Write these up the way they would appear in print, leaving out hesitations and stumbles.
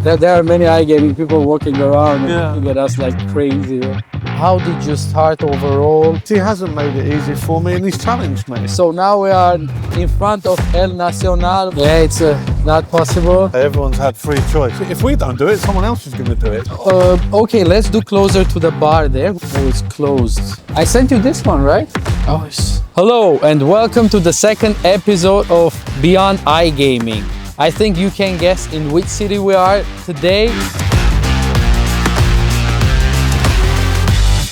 There are many iGaming people walking around Yeah. and looking at us like crazy. How did you start overall? He hasn't made it easy for me and he's challenged me. So now we are in front of El Nacional. Yeah, it's not possible. Everyone's had free choice. If we don't do it, someone else is going to do it. Okay, let's do closer to the bar there. Oh, it's closed. I sent you this one, right? Oh, yes. Hello and welcome to the second episode of Beyond iGaming. I think you can guess in which city we are today.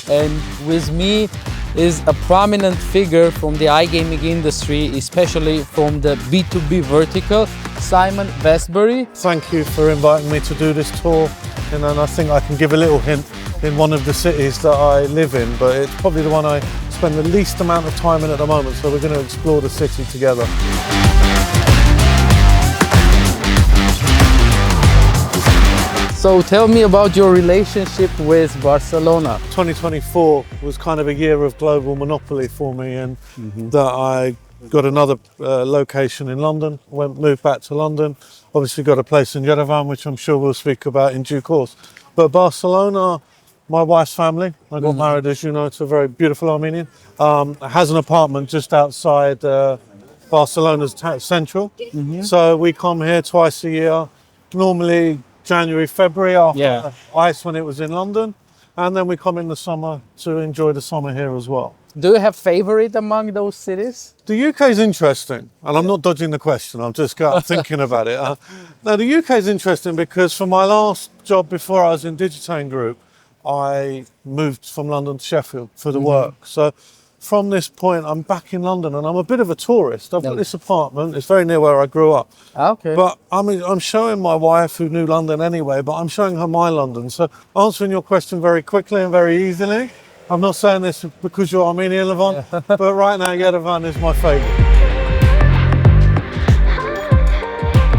And with me is a prominent figure from the iGaming industry, especially from the B2B vertical, Simon Westbury. Thank you for inviting me to do this tour. And I think I can give a little hint in one of the cities that I live in, but it's probably the one I spend the least amount of time in at the moment. So we're going to explore the city together. So tell me about your relationship with Barcelona. 2024 was kind of a year of global monopoly for me, and that I got another location in London, moved back to London, obviously got a place in Yerevan, which I'm sure we'll speak about in due course. But Barcelona, my wife's family, I got married, as you know, to a very beautiful Armenian, has an apartment just outside Barcelona's central. So we come here twice a year, normally January, February after ice when it was in London, and then we come in the summer to enjoy the summer here as well. Do you have favorite among those cities? The UK is interesting, and I'm not dodging the question, I'm just thinking about it. Now the UK is interesting because for my last job before I was in Digitain Group, I moved from London to Sheffield for the work. So from this point, I'm back in London and I'm a bit of a tourist. I've got this apartment, it's very near where I grew up. Okay. But I'm showing my wife, who knew London anyway, but I'm showing her my London. So answering your question very quickly and very easily, I'm not saying this because you're Armenian, Levon, but right now Yerevan is my favorite.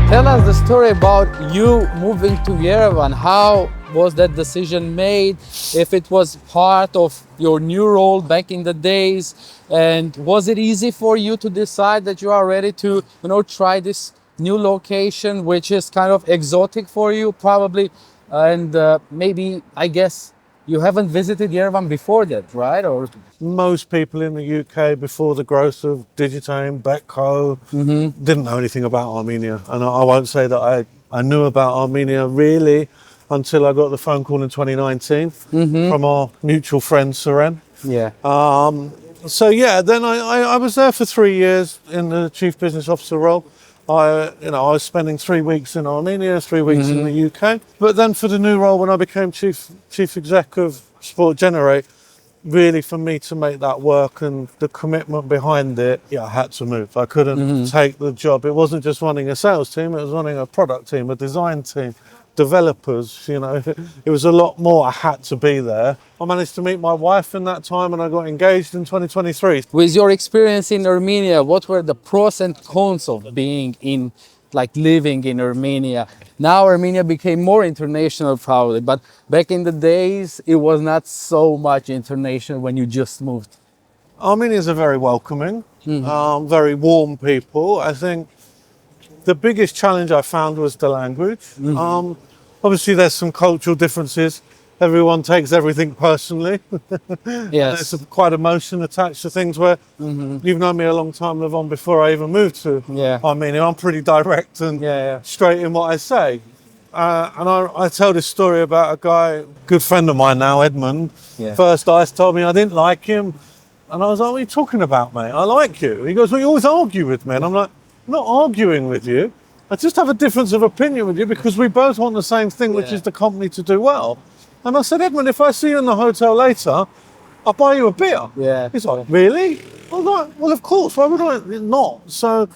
Tell us the story about you moving to Yerevan. How was that decision made? If it was part of your new role back in the days, and was it easy for you to decide that you are ready to, try this new location, which is kind of exotic for you, probably, and maybe I guess you haven't visited Yerevan before that, right? Or most people in the UK before the growth of Digitain, Betco, didn't know anything about Armenia, and I won't say that I knew about Armenia really until I got the phone call in 2019 from our mutual friend Seren. Yeah. So yeah, then I was there for 3 years in the chief business officer role. I was spending 3 weeks in Armenia, 3 weeks in the UK. But then for the new role, when I became chief exec of Sport Generate, really for me to make that work and the commitment behind it, I had to move. I couldn't take the job. It wasn't just running a sales team, it was running a product team, a design team, developers, it was a lot more. I had to be there. I managed to meet my wife in that time and I got engaged in 2023. With your experience in Armenia, what were the pros and cons of being living in Armenia? Now Armenia became more international probably, but back in the days, it was not so much international when you just moved. Armenians are very welcoming, very warm people. I think the biggest challenge I found was the language. Obviously, there's some cultural differences. Everyone takes everything personally. Yes. There's quite emotion attached to things where you've known me a long time, Levon, before I even moved to Armenia. I'm pretty direct and straight in what I say. And I tell this story about a guy, good friend of mine now, Edmund. First ice told me I didn't like him. And I was like, what are you talking about, mate? I like you. He goes, well, you always argue with me. And I'm like, I'm not arguing with you. I just have a difference of opinion with you because we both want the same thing, which is the company to do well. And I said, Edmund, if I see you in the hotel later, I'll buy you a beer. Yeah. He's like, really? Well, of course. Why would I not? So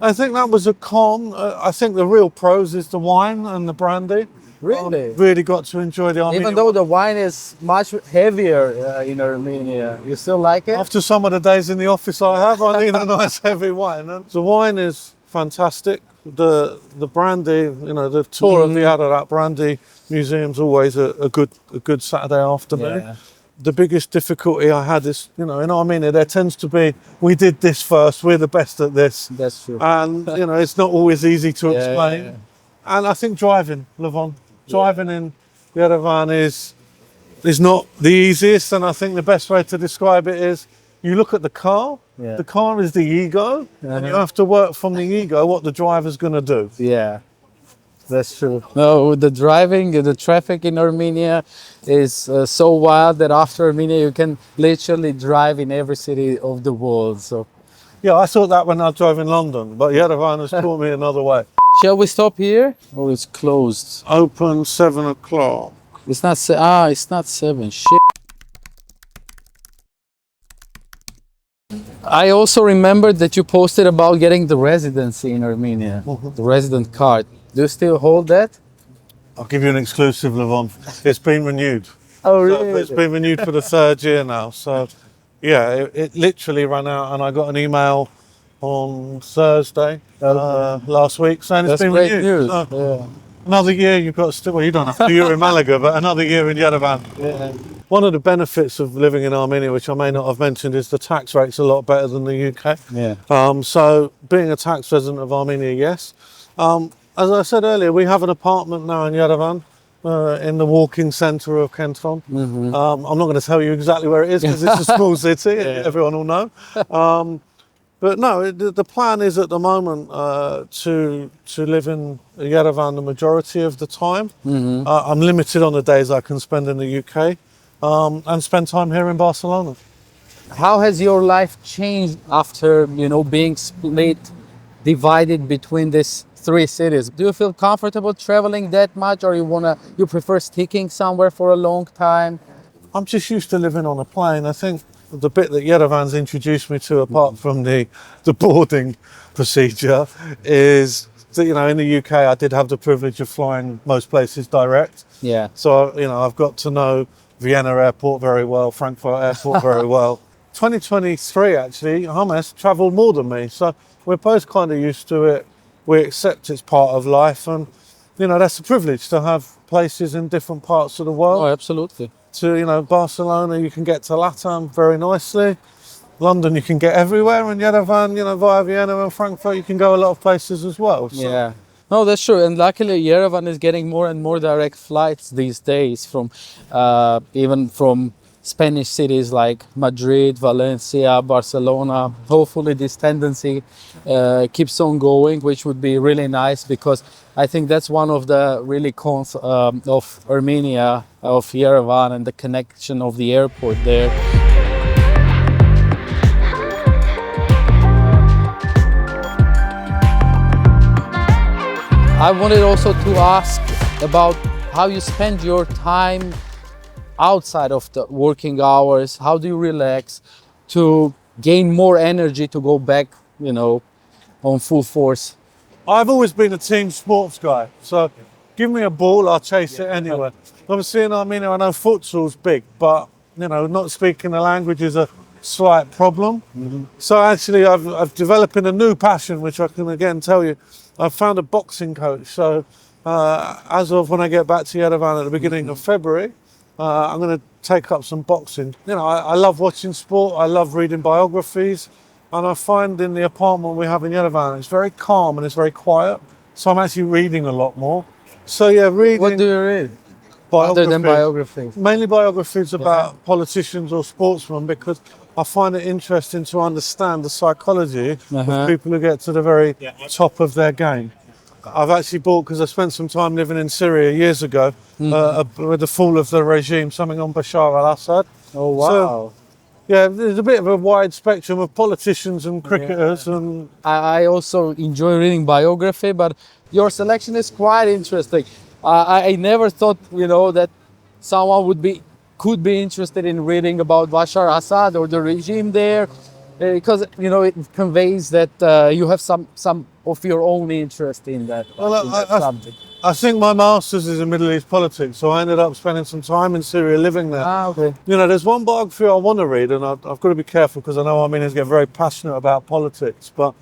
I think that was a con. I think the real pros is the wine and the brandy. Really? Really got to enjoy the Armenian. Even though the wine is much heavier in Armenia, you still like it? After some of the days in the office I need a nice heavy wine. And the wine is fantastic. The brandy, the tour of the Ararat Brandy Museum's always a good Saturday afternoon. The biggest difficulty I had is, in Armenia, there tends to be, we did this first, we're the best at this. That's true. And, it's not always easy to explain. And I think driving, Levon, driving in Yerevan is not the easiest. And I think the best way to describe it is you look at the car. Yeah. The car is the ego, and you have to work from the ego what the driver's going to do. Yeah, that's true. No, the driving, the traffic in Armenia is so wild that after Armenia you can literally drive in every city of the world. So, Yeah, I thought that when I drove in London, but Yerevan has taught me another way. shall we stop here? Or it's closed? Open 7 o'clock. It's not. It's not 7. Shit. I also remembered that you posted about getting the residency in Armenia, the resident card. Do you still hold that? I'll give you an exclusive, Levon. It's been renewed. Oh, So really? it's been renewed for the 3rd year now. So, yeah, it literally ran out, and I got an email on Thursday last week saying it's That's been great renewed. news. So Yeah. another year you've got still. Well, you don't have to. You're in Malaga, but another year in Yerevan. Yeah. One of the benefits of living in Armenia, which I may not have mentioned, is the tax rate's a lot better than the UK. Yeah. So being a tax resident of Armenia, yes. As I said earlier, we have an apartment now in Yerevan, in the walking centre of 𝐁𝐞𝐲𝐬𝐧𝐝. I'm not going to tell you exactly where it is because it's a small city, everyone will know. But no, the plan is at the moment to live in Yerevan the majority of the time. I'm limited on the days I can spend in the UK and spend time here in Barcelona. How has your life changed after, being split, divided between these 3 cities? Do you feel comfortable traveling that much, or you prefer sticking somewhere for a long time? I'm just used to living on a plane. I think the bit that Yerevan's introduced me to, apart from the boarding procedure, is that, in the UK, I did have the privilege of flying most places direct. Yeah. So, I've got to know Vienna Airport very well, Frankfurt Airport very well. 2023, actually, 𝐁𝐞𝐲𝐬𝐧𝐶 travelled more than me. So we're both kind of used to it. We accept it's part of life. And, that's a privilege to have places in different parts of the world. Oh, absolutely. To, Barcelona, you can get to LATAM very nicely. London, you can get everywhere. And Yerevan, via Vienna and Frankfurt, you can go a lot of places as well. So. Yeah. No, that's true. And luckily, Yerevan is getting more and more direct flights these days from even from Spanish cities like Madrid, Valencia, Barcelona. Hopefully this tendency keeps on going, which would be really nice, because I think that's one of the really cons of Armenia, of Yerevan, and the connection of the airport there. I wanted also to ask about how you spend your time outside of the working hours. How do you relax to gain more energy to go back, on full force? I've always been a team sports guy. So give me a ball, I'll chase it anywhere. Obviously in Armenia, I know futsal's big, but, not speaking the language is a slight problem. So actually I've developed a new passion, which I can again tell you. I've found a boxing coach. So as of when I get back to Yerevan at the beginning of February, I'm going to take up some boxing. I love watching sport. I love reading biographies. And I find in the apartment we have in Yerevan, it's very calm and it's very quiet. So I'm actually reading a lot more. So yeah, reading. What do you read? Biographies. Other than biographies? Mainly biographies about politicians or sportsmen, because I find it interesting to understand the psychology of people who get to the very top of their game. I've actually bought, because I spent some time living in Syria years ago, with the fall of the regime, something on Bashar al-Assad. Oh, wow. So, yeah, there's a bit of a wide spectrum of politicians and cricketers. And I also enjoy reading biography, but your selection is quite interesting. I never thought, that someone could be interested in reading about Bashar Assad or the regime there, because, it conveys that you have some of your own interest in that, subject. I think my master's is in Middle East politics, so I ended up spending some time in Syria living there. Okay. There's one biography I want to read, and I've got to be careful because I know Armenians get very passionate about politics, but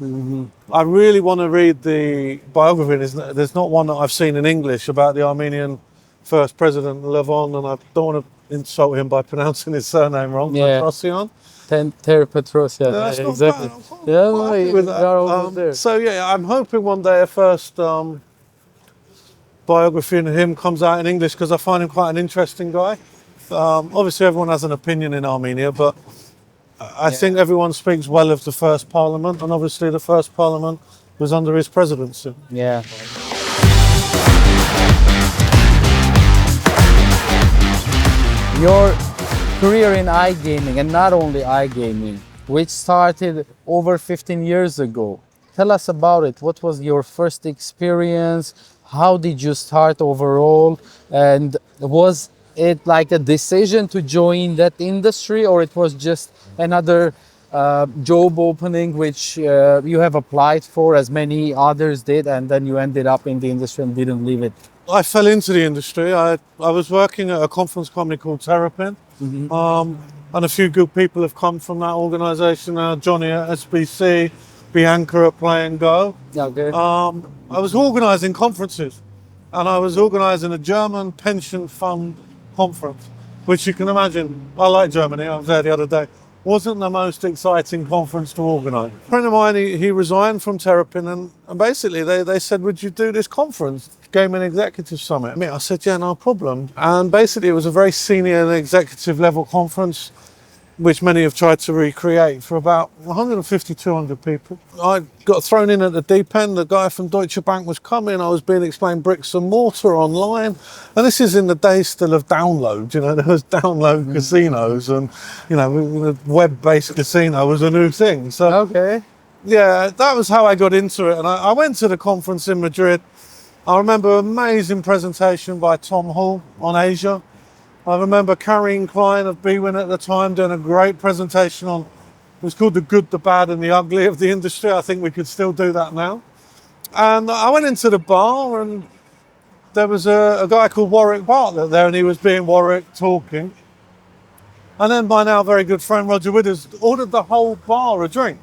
I really want to read the biography. There's not one that I've seen in English about the Armenian first president, Levon, and I don't want to insult him by pronouncing his surname wrong, Petrosyan. Petrosyan. That's not Exactly. bad. I'm quite happy with that. Are almost there. So yeah, I'm hoping one day a first biography of him comes out in English because I find him quite an interesting guy. Obviously, everyone has an opinion in Armenia, but I think everyone speaks well of the first parliament, and obviously the first parliament was under his presidency. Yeah. Your career in iGaming, and not only iGaming, which started over 15 years ago. Tell us about it. What was your first experience? How did you start overall? And was it like a decision to join that industry, or it was just another job opening which you have applied for as many others did, and then you ended up in the industry and didn't leave it? I fell into the industry. I was working at a conference company called Terrapin, and a few good people have come from that organisation. Johnny at SBC, Bianca at Play and Go. Okay. I was organising conferences, and I was organising a German pension fund conference, which you can imagine, I like Germany, I was there the other day, wasn't the most exciting conference to organise. A friend of mine, he resigned from Terrapin, and basically they said, would you do this conference, Gaming Executive Summit? I said, yeah, no problem. And basically it was a very senior and executive level conference, which many have tried to recreate, for about 150, 200 people. I got thrown in at the deep end. The guy from Deutsche Bank was coming. I was being explained bricks and mortar online. And this is in the days still of download. You know, there was download casinos, and, you know, web-based casino was a new thing. So, Okay. yeah, that was how I got into it. And I went to the conference in Madrid. I remember an amazing presentation by Tom Hall on Asia. I remember Carrie Klein of Bwin at the time doing a great presentation on, it was called The Good, the Bad and the Ugly of the industry. I think we could still do that now. And I went into the bar, and there was a guy called Warwick Bartlett there, and he was being Warwick talking. And then my now very good friend Roger Withers ordered the whole bar a drink.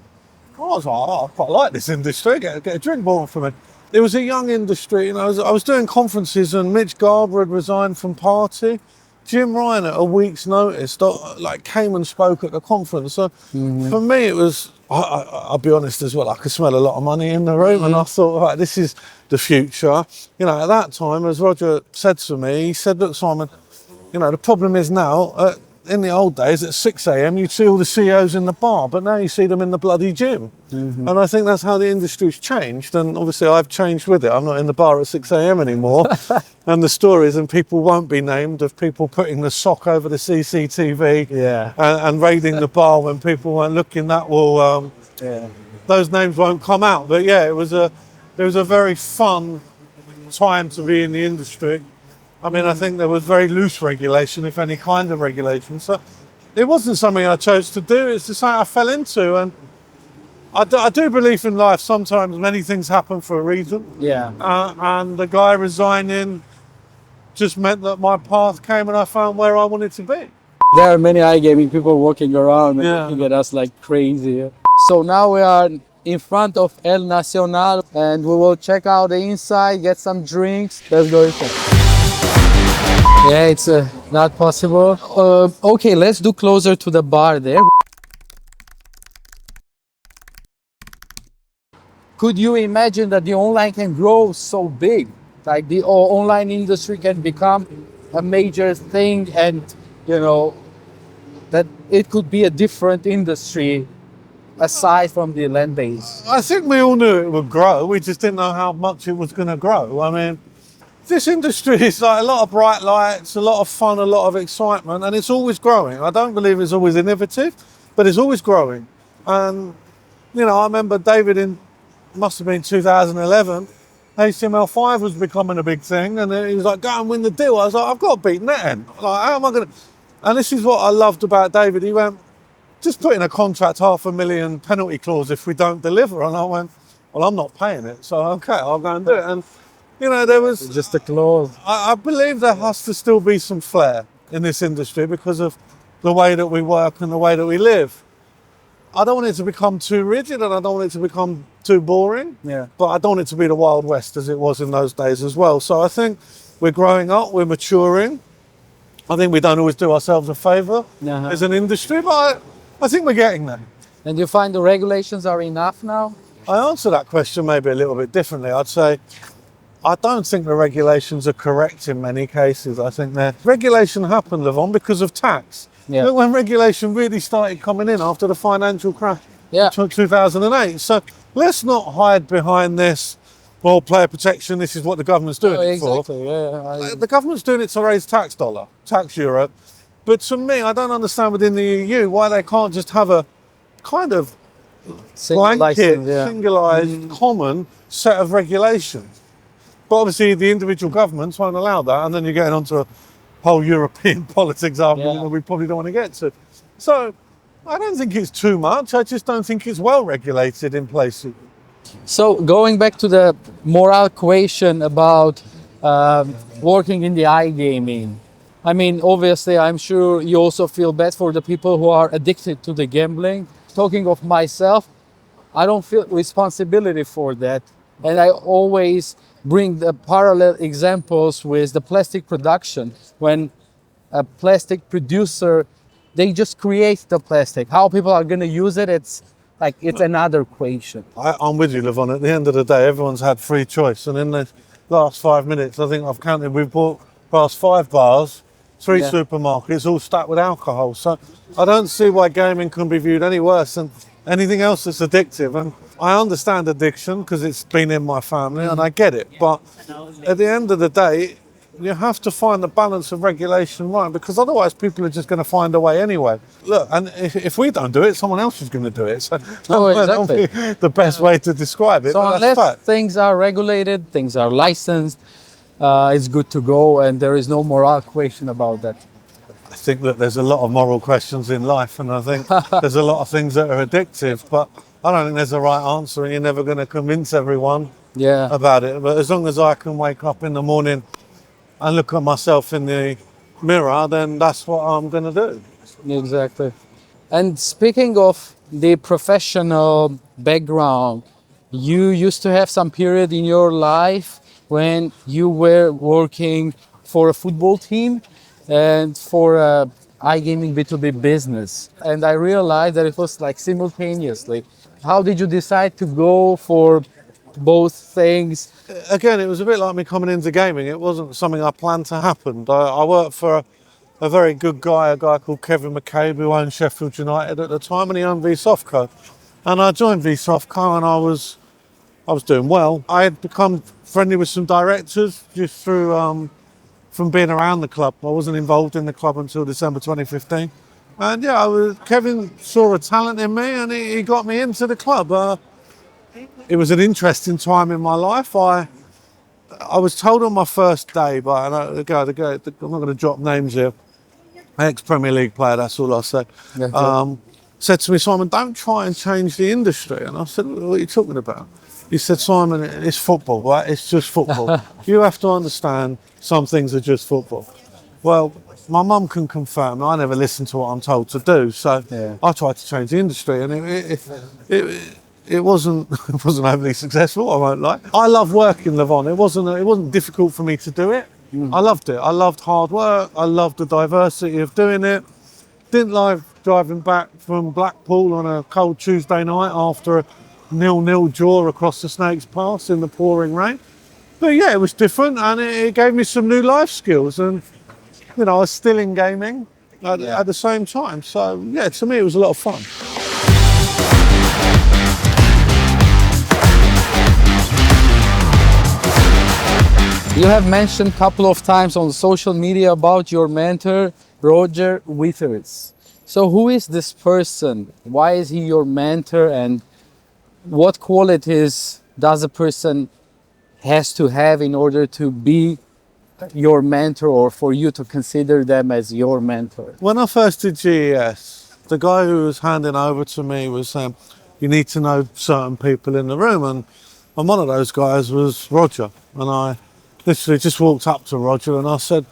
I was like, oh, I quite like this industry, get a drink bought for me. It was a young industry, and I was doing conferences, and Mitch Garber had resigned from Party. Jim Ryan at a week's notice came and spoke at the conference. So for me it was, I'll be honest as well, I could smell a lot of money in the room, and I thought, right, this is the future. You know, at that time, as Roger said to me, he said, look, Simon, you know, the problem is now, in the old days at 6 a.m. you'd see all the CEOs in the bar, but now you see them in the bloody gym. And I think that's how the industry's changed, and obviously I've changed with it. I'm not in the bar at 6 a.m. anymore. And the stories, and people won't be named, of people putting the sock over the CCTV, and raiding the bar when people weren't looking, that will, those names won't come out. But yeah, it was a very fun time to be in the industry. I mean, I think there was very loose regulation, if any kind of regulation. So it wasn't something I chose to do. It's just something I fell into. And I do believe in life, sometimes many things happen for a reason. Yeah. And the guy resigning just meant that my path came, and I found where I wanted to be. There are many iGaming people walking around and looking at us like crazy. So now we are in front of El Nacional, and we will check out the inside, get some drinks. Let's go inside. Yeah, it's not possible. Okay, let's do closer to the bar there. Could you imagine that the online can grow so big? Like the online industry can become a major thing, and, you know, that it could be a different industry aside from the land-based? I think we all knew it would grow. We just didn't know how much it was going to grow. I mean, this industry is like a lot of bright lights, a lot of fun, a lot of excitement, and it's always growing. I don't believe it's always innovative, but it's always growing. And, you know, I remember David must have been 2011, HTML5 was becoming a big thing, and he was like, go and win the deal. I was like, I've got to beat NetEnt. Like, how am I going to? And this is what I loved about David. He went, just put in a contract, $500,000 penalty clause if we don't deliver. And I went, well, I'm not paying it, so okay, I'll go and do it. And, you know, there was just a clause. I believe there has to still be some flair in this industry because of the way that we work and the way that we live. I don't want it to become too rigid, and I don't want it to become too boring. Yeah. But I don't want it to be the Wild West as it was in those days as well. So I think we're growing up, we're maturing. I think we don't always do ourselves a favour as an industry, but I think we're getting there. And you find the regulations are enough now? I answer that question maybe a little bit differently. I'd say I don't think the regulations are correct in many cases. I think the regulation happened, Levon, because of tax. Yeah. Look, when regulation really started coming in after the financial crash, Yeah. 2008. So let's not hide behind this, well, player protection, this is what the government's doing it for. Exactly. Yeah. The government's doing it to raise tax Europe. But to me, I don't understand within the EU why they can't just have a kind of blanket, singularised, common set of regulations. But obviously the individual governments won't allow that, and then you're getting onto a whole European politics argument that we probably don't want to get to. So I don't think it's too much. I just don't think it's well regulated in places. So going back to the moral question about working in the iGaming, I mean, obviously, I'm sure you also feel bad for the people who are addicted to the gambling. Talking of myself, I don't feel responsibility for that. And I always bring the parallel examples with the plastic production. When a plastic producer, they just create the plastic. How people are going to use it, it's another question. I'm with you, Levon. At the end of the day, everyone's had free choice. And in the last 5 minutes, I think I've counted, we've bought past 5 bars, 3 supermarkets, all stacked with alcohol. So I don't see why gaming can be viewed any worse than anything else that's addictive. And I understand addiction because it's been in my family and I get it. But at the end of the day, you have to find the balance of regulation right, because otherwise people are just going to find a way anyway. Look, and if we don't do it, someone else is going to do it. So that'll be the best way to describe it. So unless things are regulated, things are licensed, it's good to go, and there is no moral question about that. I think that there's a lot of moral questions in life, and I think there's a lot of things that are addictive, but I don't think there's a right answer, and you're never going to convince everyone about it. But as long as I can wake up in the morning and look at myself in the mirror, then that's what I'm going to do. Exactly. And speaking of the professional background, you used to have some period in your life when you were working for a football team and for a iGaming B2B business. And I realized that it was like simultaneously. How did you decide to go for both things? Again, it was a bit like me coming into gaming. It wasn't something I planned to happen. I worked for a very good guy, a guy called 𝐁𝐞𝐲𝐬, who owned Sheffield United at the time, and he owned 𝐕softco. And I joined 𝐕softco and I was doing well. I had become friendly with some directors just through from being around the club. I wasn't involved in the club until December 2015. And Kevin saw a talent in me and he got me into the club. It was an interesting time in my life. I was told on my first day by the guy, I'm not going to drop names here, ex-Premier League player, that's all I'll say, said to me, Simon, don't try and change the industry. And I said, what are you talking about? He said, Simon, it's football, right? It's just football. You have to understand some things are just football. Well, my mum can confirm, I never listen to what I'm told to do. So I tried to change the industry and it wasn't overly successful, I won't lie. I love working, Levon. It wasn't difficult for me to do it. I loved it. I loved hard work. I loved the diversity of doing it. Didn't like driving back from Blackpool on a cold Tuesday night after a 0-0 draw across the Snakes Pass in the pouring rain. But yeah, it was different and it gave me some new life skills. And I was still in gaming at the same time. So yeah, to me it was a lot of fun. You have mentioned a couple of times on social media about your mentor, Roger Withers. So who is this person? Why is he your mentor, and what qualities does a person has to have in order to be your mentor, or for you to consider them as your mentor? When I first did GES, the guy who was handing over to me was saying, you need to know certain people in the room, and one of those guys was Roger. And I literally just walked up to Roger and I said,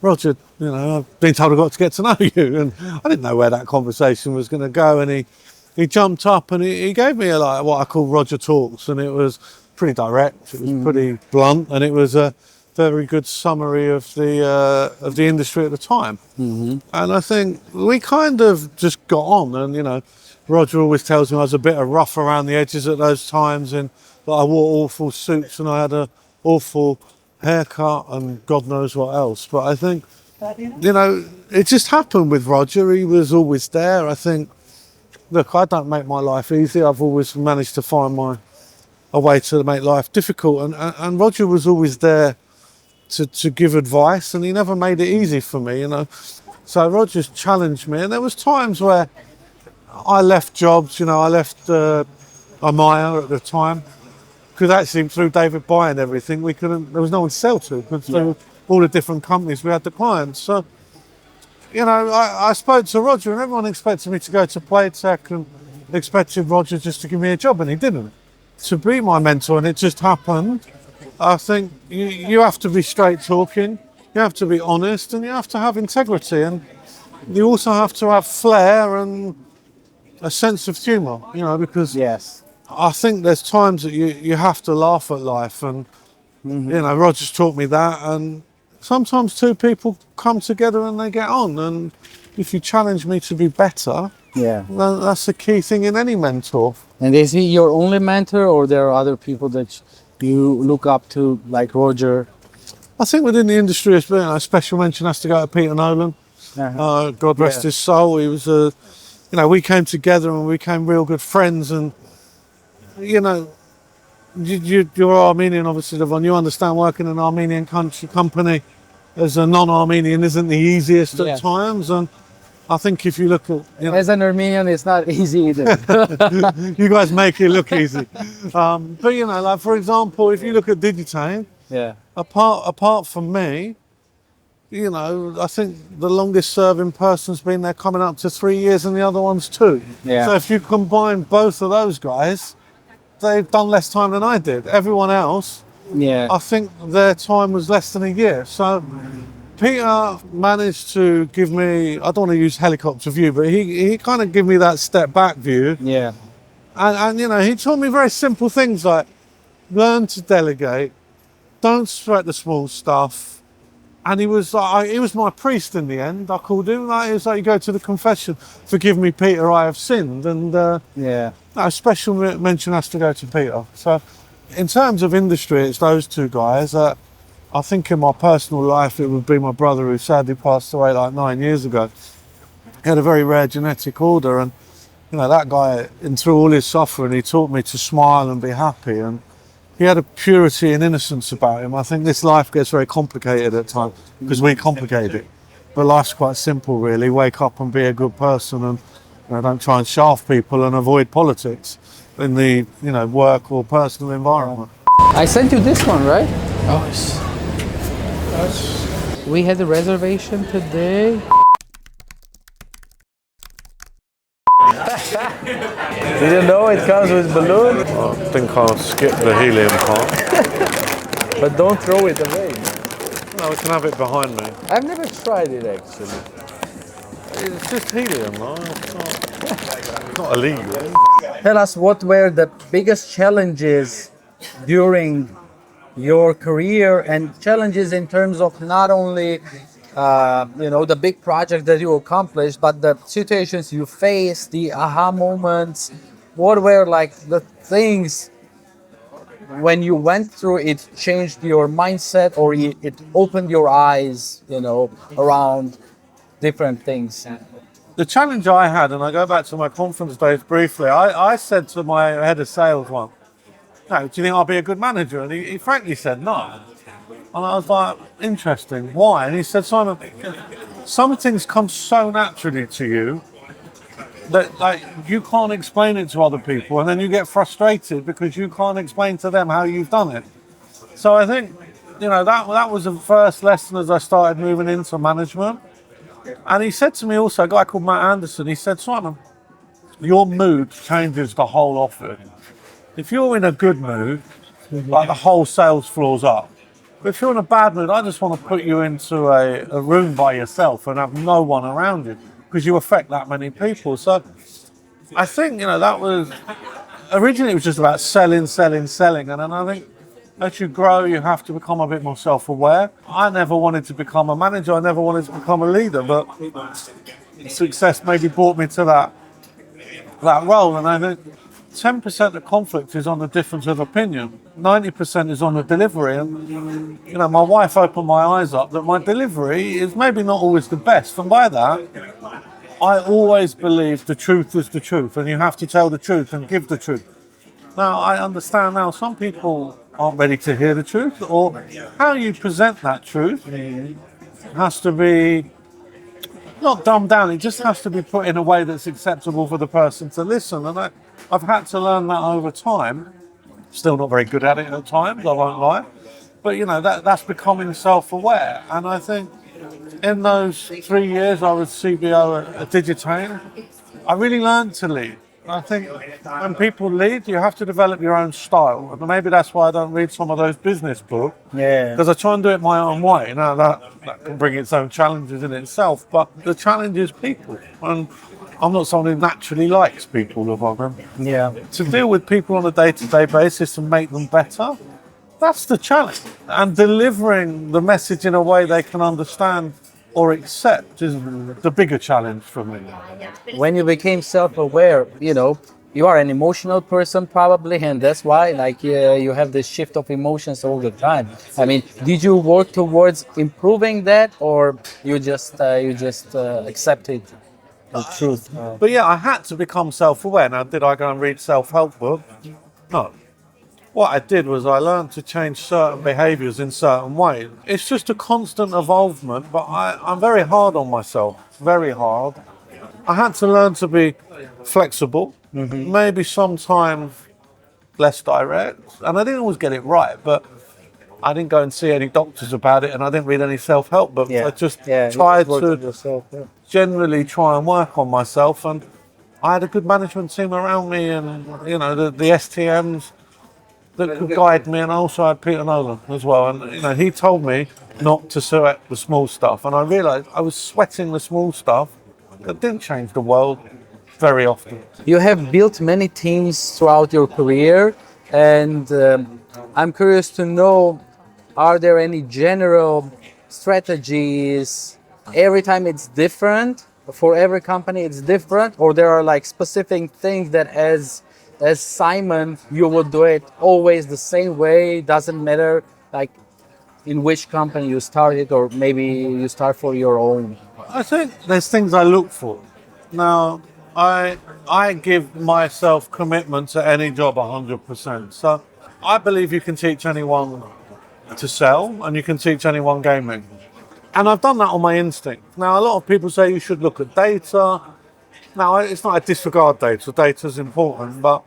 Roger, I've been told I've got to get to know you. And I didn't know where that conversation was going to go. And he jumped up and he gave me what I call Roger Talks. And it was pretty direct, it was pretty blunt, and it was a very good summary of the industry at the time. And I think we kind of just got on. And, Roger always tells me I was a bit rough around the edges at those times, and that I wore awful suits and I had a awful haircut and God knows what else. But I think, you know, it just happened with Roger. He was always there. I think, look, I don't make my life easy. I've always managed to find a way to make life difficult. And Roger was always there to give advice, and he never made it easy for me, you know. So Roger's challenged me, and there was times where I left jobs, you know, I left Armenia at the time, because actually through David buying everything, there was no one to sell to, because through all the different companies we had the clients. So, you know, I spoke to Roger, and everyone expected me to go to Playtech and expected Roger just to give me a job, and he didn't. To be my mentor, and it just happened. I think you have to be straight talking, you have to be honest, and you have to have integrity, and you also have to have flair and a sense of humour, you know, because Yes. I think there's times that you have to laugh at life, and you know, Roger's taught me that, and sometimes two people come together and they get on, and if you challenge me to be better, Yeah. then that's the key thing in any mentor. And is he your only mentor, or there are other people that you look up to, like Roger? I think within the industry, a special mention has to go to Peter Nolan. God rest his soul. He was you know, we came together and we became real good friends. And you know, you're Armenian, obviously, Levon. You understand working in an Armenian company as a non-Armenian isn't the easiest at times. And I think if you look at, you know, As an Armenian, it's not easy either. you guys make it look easy. But you know, like for example, if you look at Digitain, Yeah. apart from me, you know, I think the longest serving person's been there coming up to 3 years, and the other one's 2. Yeah. So if you combine both of those guys, they've done less time than I did. Everyone else, Yeah. I think their time was less than a year. So Peter managed to give me, I don't want to use helicopter view, but he kind of gave me that step back view. Yeah. And you know, he taught me very simple things like learn to delegate, don't sweat the small stuff. And he was my priest in the end. I called him. Like, it was like, you go to the confession, forgive me, Peter, I have sinned. And Yeah. a special mention has to go to Peter. So in terms of industry, it's those two guys. I think in my personal life, it would be my brother, who sadly passed away like 9 years ago. He had a very rare genetic order, and you know, that guy, and through all his suffering, he taught me to smile and be happy, and he had a purity and innocence about him. I think this life gets very complicated at times because we complicate it, but life's quite simple, really. Wake up and be a good person, and you know, don't try and shaft people and avoid politics in the, you know, work or personal environment. I sent you this one, right? Oh, yes. We had a reservation today. Didn't know it comes with balloon. I think I'll skip the helium part. But don't throw it away. No, we can have it behind me. I've never tried it actually. It's just helium, right? It's not illegal. Tell us, what were the biggest challenges during your career, and challenges in terms of not only you know, the big project that you accomplished, but the situations you faced, the aha moments. What were like the things when you went through it changed your mindset, or it opened your eyes, you know, around different things? The challenge I had, and I go back to my conference days briefly, I said to my head of sales once, "No, do you think I'll be a good manager?" And he frankly said no. And I was like, interesting, why? And he said, "Simon, some things come so naturally to you that like you can't explain it to other people, and then you get frustrated because you can't explain to them how you've done it." So I think, you know, that was the first lesson as I started moving into management. And he said to me also, a guy called Matt Anderson, he said, "Simon, your mood changes the whole office. If you're in a good mood, like the whole sales floor's up. But if you're in a bad mood, I just want to put you into a room by yourself and have no one around you, because you affect that many people." So I think, you know, that was, originally it was just about selling. And then I think as you grow, you have to become a bit more self-aware. I never wanted to become a manager. I never wanted to become a leader, but success maybe brought me to that role. And I think 10% of conflict is on the difference of opinion. 90% is on the delivery. And, you know, my wife opened my eyes up that my delivery is maybe not always the best. And by that, I always believe the truth is the truth, and you have to tell the truth and give the truth. Now, I understand now some people aren't ready to hear the truth, or how you present that truth has to be not dumbed down, it just has to be put in a way that's acceptable for the person to listen. And I've had to learn that over time. Still not very good at it at times, I won't lie. But, you know, that's becoming self-aware. And I think in those 3 years I was CBO at 𝐁𝐞𝐲𝐧𝐝, I really learned to lead. I think when people lead, you have to develop your own style. And maybe that's why I don't read some of those business books. Yeah. Because I try and do it my own way. Now, that can bring its own challenges in itself. But the challenge is people. And I'm not someone who naturally likes people, Levon. Yeah. To deal with people on a day-to-day basis and make them better, that's the challenge. And delivering the message in a way they can understand or accept is the bigger challenge for me. When you became self-aware, you know, you are an emotional person probably, and that's why like you have this shift of emotions all the time. I mean, did you work towards improving that, or you just accepted the truth? But yeah, I had to become self-aware. Now, did I go and read self-help books? No. What I did was I learned to change certain behaviours in certain ways. It's just a constant evolvement, but I'm very hard on myself, very hard. I had to learn to be flexible, maybe sometimes less direct, and I didn't always get it right, but I didn't go and see any doctors about it, and I didn't read any self-help books. I just tried to generally try and work on myself, and I had a good management team around me, and you know, the STMs that could guide me, and I also had Peter Nolan as well. And you know, he told me not to sweat the small stuff, and I realised I was sweating the small stuff that didn't change the world very often. You have built many teams throughout your career, and I'm curious to know, are there any general strategies? Every time it's different, for every company it's different, or there are like specific things that as Simon, you will do it always the same way, doesn't matter like in which company you started, or maybe you start for your own? I think there's things I look for. Now, I give myself commitment to any job 100%. So I believe you can teach anyone to sell, and you can teach anyone gaming. And I've done that on my instinct. Now, a lot of people say you should look at data. Now, it's not I disregard data. Data's important, but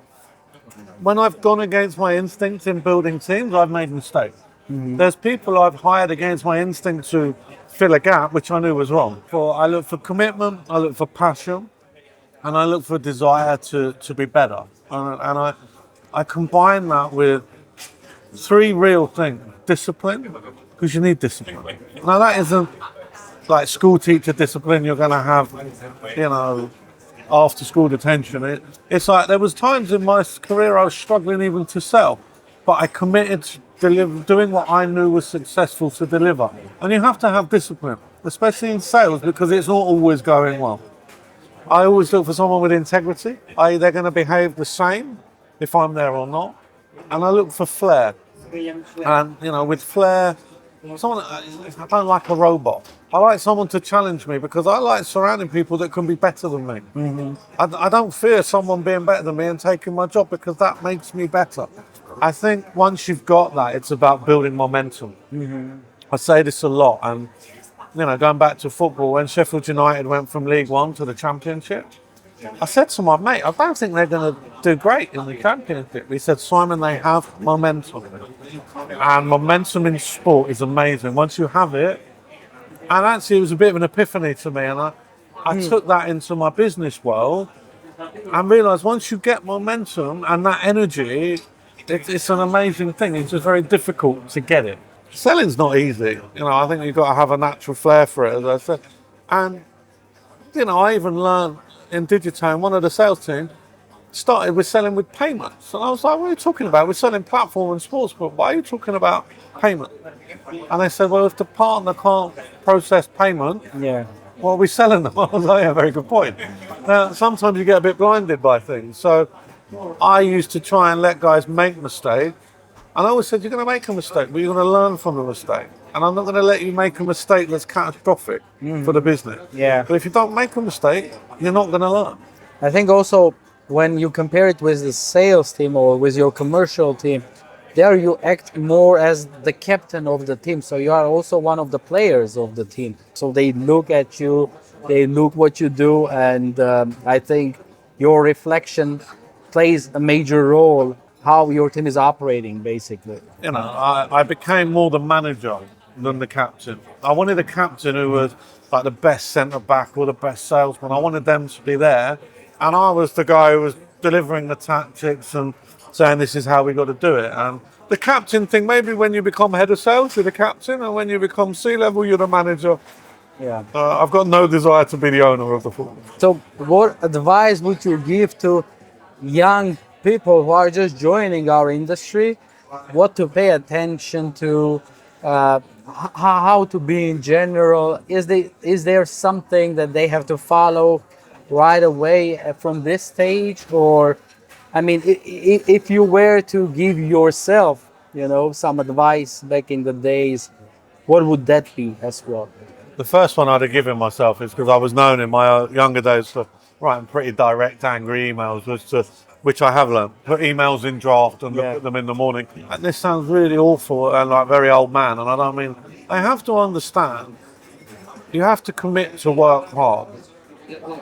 when I've gone against my instincts in building teams, I've made mistakes. There's people I've hired against my instinct to fill a gap, which I knew was wrong. I look for commitment, I look for passion, and I look for desire to be better. And I combine that with three real things. Discipline, because you need discipline. Now, that isn't like school teacher discipline you're going to have, you know, after school detention. It's like there was times in my career I was struggling even to sell, but I committed to doing what I knew was successful to deliver. And you have to have discipline, especially in sales, because it's not always going well. I always look for someone with integrity, i.e. they're going to behave the same if I'm there or not. And I look for flair. And, you know, with flair, I don't like a robot. I like someone to challenge me, because I like surrounding people that can be better than me. I don't fear someone being better than me and taking my job, because that makes me better. I think once you've got that, it's about building momentum. I say this a lot, and you know, going back to football, when Sheffield United went from League One to the Championship, I said to my mate, I don't think they're going to do great in the Championship. He said, Simon, they have momentum. And momentum in sport is amazing. Once you have it, and actually it was a bit of an epiphany to me, and I took that into my business world and realised once you get momentum and that energy, it's an amazing thing. It's just very difficult to get it. Selling's not easy. You know, I think you've got to have a natural flair for it, as I said. And, you know, I even learned in 𝐁𝐞𝐲𝐧𝐝, one of the sales team started with selling with payments. And I was like, what are you talking about? We're selling platform and sportsbook. Why are you talking about payment? And they said, well, if the partner can't process payment, what are we selling them? I was like, yeah, very good point. Now, sometimes you get a bit blinded by things. So I used to try and let guys make mistakes. And I always said, you're going to make a mistake, but you're going to learn from the mistake. And I'm not going to let you make a mistake that's catastrophic for the business. Yeah. But if you don't make a mistake, you're not going to learn. I think also when you compare it with the sales team or with your commercial team, there you act more as the captain of the team. So you are also one of the players of the team. So they look at you, they look what you do, and I think your reflection plays a major role how your team is operating, basically. You know, I became more the manager than the captain. I wanted a captain who was like the best centre back or the best salesman. I wanted them to be there, and I was the guy who was delivering the tactics and saying this is how we got to do it. And the captain thing, maybe when you become head of sales, you're the captain, and when you become C-level, you're the manager. Yeah. I've got no desire to be the owner of the football. So what advice would you give to young people who are just joining our industry? What to pay attention to, how to be in general? Is there something that they have to follow right away from this stage? Or, I mean, if you were to give yourself, you know, some advice back in the days, what would that be as well? The first one I'd have given myself is because I was known in my younger days for writing pretty direct, angry emails, which I have learned. Put emails in draft and look at them in the morning. And this sounds really awful and like very old man, and I don't mean. I have to understand, you have to commit to work hard.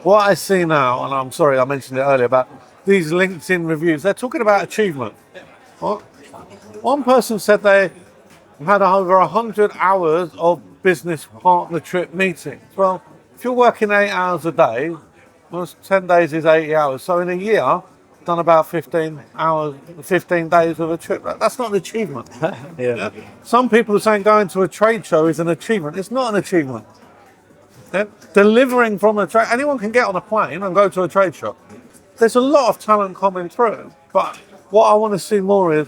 What I see now, and I'm sorry I mentioned it earlier, about these LinkedIn reviews, they're talking about achievement. What? One person said they had over 100 hours of business partnership meetings. Well, if you're working 8 hours a day, well, 10 days is 80 hours. So in a year, done about 15 hours, 15 days of a trip. That's not an achievement. Yeah. Some people are saying going to a trade show is an achievement. It's not an achievement. Yeah? Delivering from a trade, anyone can get on a plane and go to a trade show. There's a lot of talent coming through, but what I want to see more is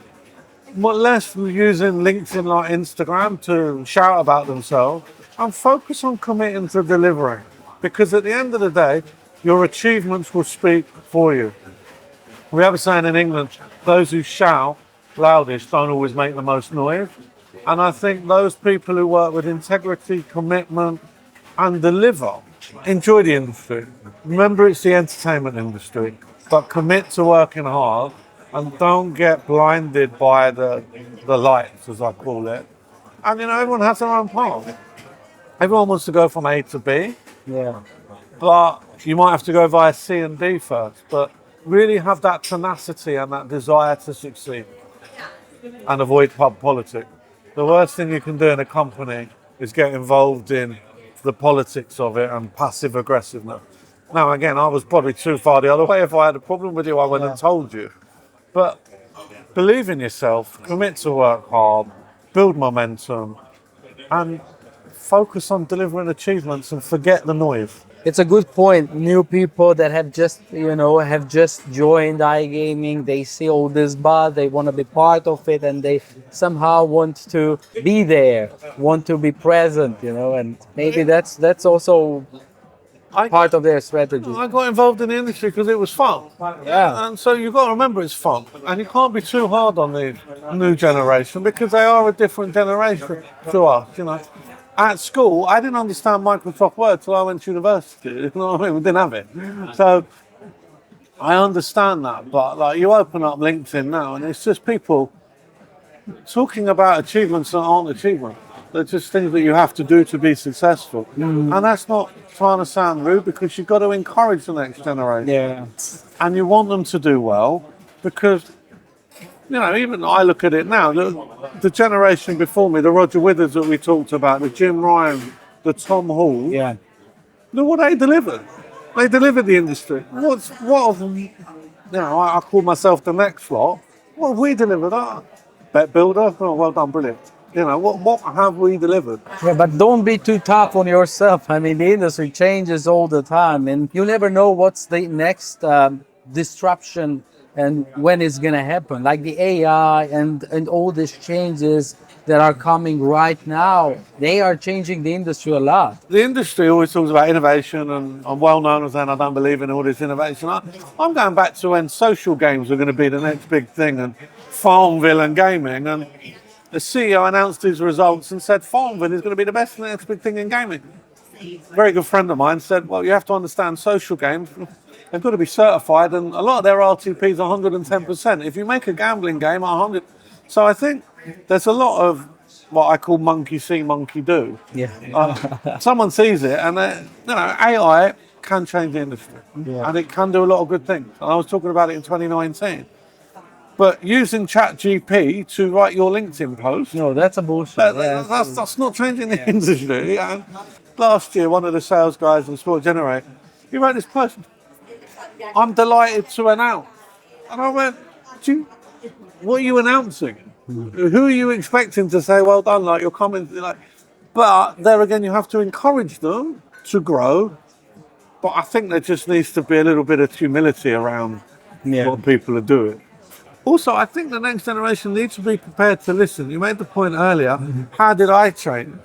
less using LinkedIn like Instagram to shout about themselves and focus on committing to delivering. Because at the end of the day, your achievements will speak for you. We have a saying in England, those who shout loudest don't always make the most noise. And I think those people who work with integrity, commitment, and deliver enjoy the industry. Remember, it's the entertainment industry, but commit to working hard and don't get blinded by the lights, as I call it. And you know, everyone has their own path. Everyone wants to go from A to B. Yeah. But you might have to go via C and D first. But really have that tenacity and that desire to succeed and avoid pub politics. The worst thing you can do in a company is get involved in the politics of it and passive aggressiveness. Now, again, I was probably too far the other way. If I had a problem with you, I went and told you. But believe in yourself, commit to work hard, build momentum, and focus on delivering achievements and forget the noise. It's a good point. New people that have just joined iGaming, they see all this buzz, they want to be part of it, and they somehow want to be there, want to be present, you know, and maybe that's also part of their strategy. I got involved in the industry because it was fun. Yeah. And so you've got to remember it's fun. And you can't be too hard on the new generation because they are a different generation to us, you know. At school, I didn't understand Microsoft Word till I went to university. You know what I mean? We didn't have it. So I understand that. But like, you open up LinkedIn now and it's just people talking about achievements that aren't achievements. They're just things that you have to do to be successful. And that's not trying to sound rude because you've got to encourage the next generation. Yeah. And you want them to do well because, you know, even I look at it now, the generation before me, the Roger Withers that we talked about, the Jim Ryan, the Tom Hall, Yeah. look what they delivered. They delivered the industry. You know, I call myself the next lot. What have we delivered? Bet builder? Oh, well done, brilliant. You know, what have we delivered? Yeah, but don't be too tough on yourself. I mean, the industry changes all the time, and you never know what's the next disruption and when it's going to happen. Like the AI and all these changes, that are coming right now, they are changing the industry a lot. The industry always talks about innovation, and I'm well known as saying I don't believe in all this innovation. I'm going back to when social games were going to be the next big thing, and Farmville and gaming, and the CEO announced his results and said Farmville is going to be the best and next big thing in gaming. A very good friend of mine said, well, you have to understand social games, they've got to be certified, and a lot of their RTPs are 110%. If you make a gambling game, 100. So I think there's a lot of what I call monkey see, monkey do. Yeah. Someone sees it, and AI can change the industry, and it can do a lot of good things. And I was talking about it in 2019. But using ChatGPT to write your LinkedIn post, No, that's a bullshit. that's not changing the industry. And last year, one of the sales guys in Sport Generate, he wrote this post, I'm delighted to announce. And I went, what are you announcing? Who are you expecting to say, well done, like your comments? Like, but there again, you have to encourage them to grow. But I think there just needs to be a little bit of humility around what people are doing. Also, I think the next generation needs to be prepared to listen. You made the point earlier, how did I train?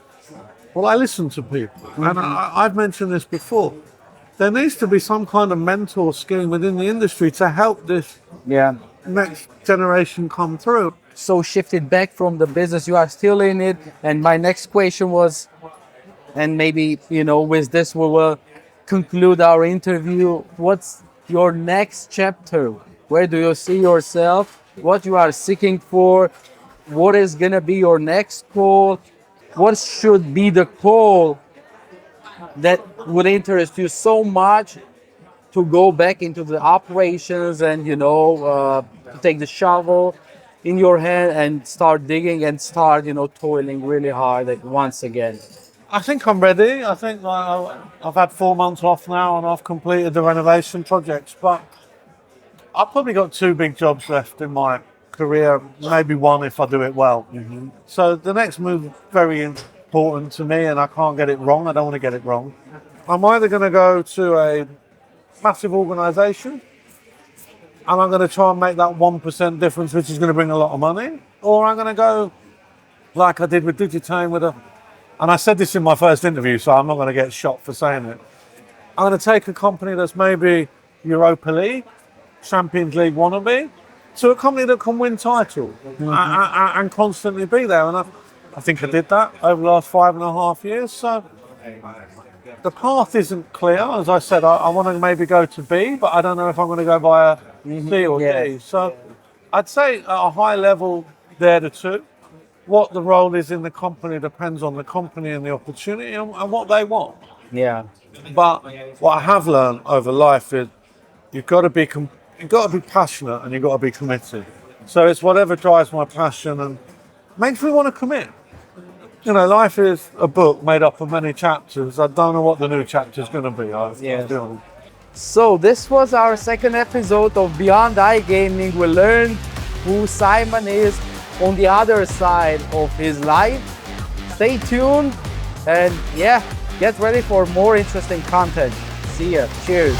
Well, I listen to people. And I've mentioned this before. There needs to be some kind of mentor scheme within the industry to help this next generation come through. So shifted back from the business, you are still in it. And my next question was, and maybe, with this we will conclude our interview. What's your next chapter? Where do you see yourself? What you are seeking for? What is going to be your next goal? What should be the goal that would interest you so much to go back into the operations and, to take the shovel in your hand and start digging and start, toiling really hard once again? I think I'm ready. I think I've had 4 months off now and I've completed the renovation projects, but I've probably got 2 big jobs left in my career, maybe 1 if I do it well. So the next move is very important to me and I can't get it wrong. I don't want to get it wrong. I'm either going to go to a massive organisation and I'm going to try and make that 1% difference, which is going to bring a lot of money, or I'm going to go like I did with 𝐁𝐞𝐲𝐨𝐵 and I said this in my first interview, so I'm not going to get shot for saying it. I'm going to take a company that's maybe Europa League, Champions League wannabe, to a company that can win titles and constantly be there. And I think I did that over the last 5.5 years. So the path isn't clear. As I said, I want to maybe go to B, but I don't know if I'm going to go by a C or D. So I'd say at a high level, they're the 2. What the role is in the company depends on the company and the opportunity and what they want. Yeah. But what I have learned over life is you've got to be passionate and you've got to be committed. So it's whatever drives my passion and makes me want to commit. Life is a book made up of many chapters. I don't know what the new chapter is going to be. So this was our second episode of Beyond iGaming. We learned who Simon is on the other side of his life. Stay tuned and get ready for more interesting content. See ya. Cheers.